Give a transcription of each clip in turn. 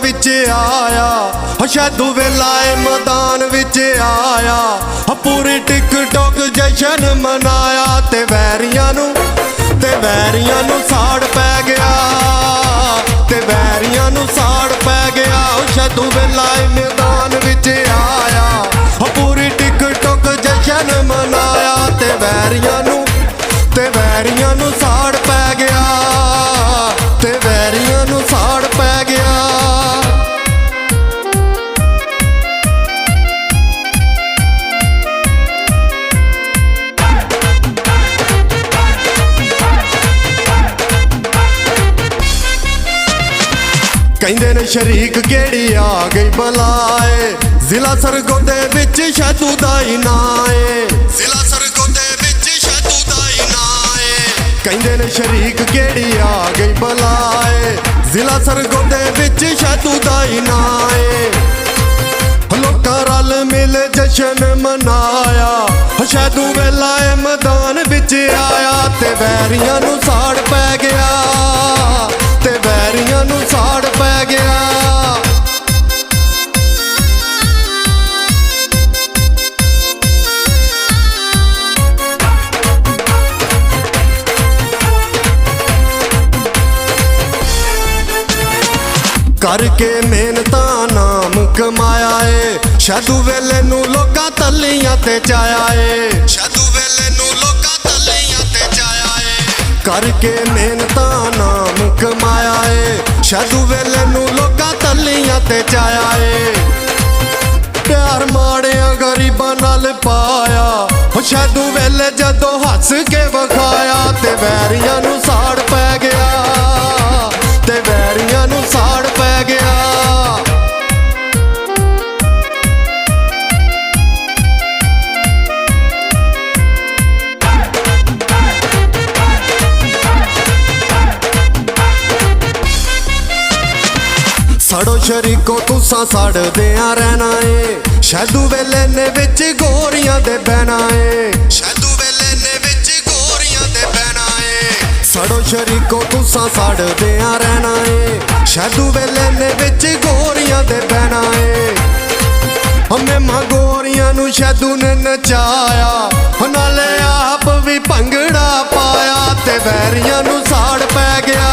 विच आया शैदू वेलाए मैदान विच आया पूरी टिकटॉक जशन मनाया ते वैरियां नू साड़ पै गया ते वैरियां नू साड़ पै गया शैदू वेलाए मैदान विच आया पूरी टिकटॉक जशन मनाया ते वैरियां नू साड़ पै गया ते वैरियां नू साड़ पै गया। कहंदे ने शरीक केड़ी आ गई बलाए जिला सरगोदे विच शैदू दा ही नां है जिला सरगोदे विच शैदू दा ही नां है कहंदे ने शरीक केड़ी आ गई बलाए जिला सरगोदे विच शैदू दा ही नां है लोकां रल मिल जशन मनाया शैदू वेलाए मैदान विच आया ते वैरियां नू साड़ पै गया ते वैरियां नू साड़ पै गया। करके मेहनता नाम कमाया है शैदू वेले नू लोकां तलियां ते चाया है शैदू वेले नू लोकां तलियां ते चाया है करके मेहनता नाम कमाया है शैदू वेले नू लोकां तलियां ते चाया है प्यार माड़ियां गरीबां नाल पाया शैदू वेले जदों हस के विखाया ते वैरियां नू साड़ पै गया ते वैरियां नू साड़ पै गया। सड़ो शरीको तुसा सड़दियां रहना है शैदू वेले ने विच गोरियां दे बहना है शैदू वेले ने विच गोरियां दे बहना है सड़ो शरीको तुसा सड़दियां रहना है शैदू वेले ने विच गोरियां दे बहना है हमें मां गोरियां नू शैदू ने नचाया नाले आप भी भंगड़ा पाया ते वैरियां नू साड़ पै गया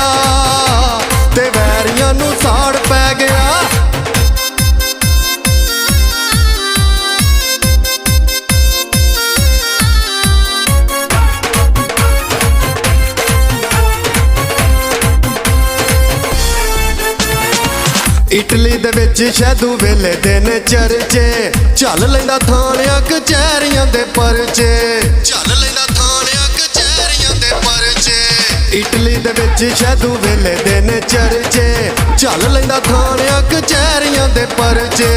ते वैरियां नू साड़ पै गया। इटली दे विच शैदू वेले दे ने चर्चे चल लैंदा थाणियां कचहरियां दे परचे चल लैंदा थाणियां कचहरियां दे परचे इटली दे विच शैदू वेले दे ने चर्चे चल लैंदा थाणियां कचहरियां दे परचे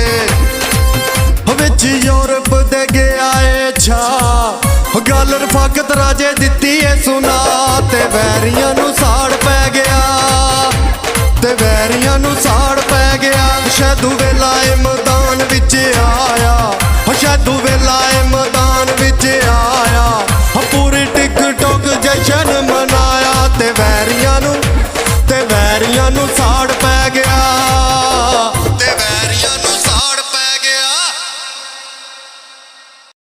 विच यूरोप दे गया ए छा गल रफाकत राजे दित्ती ए सुना ते वैरियां नू साड़ पै गया ते वैरियां नू साड़ पै गया। शैदू वेलाए मैदान विच आया शैदू वेलाए मैदान विच आया पूरी टिकटॉक जशन मनाया ते वैरियां नू साड़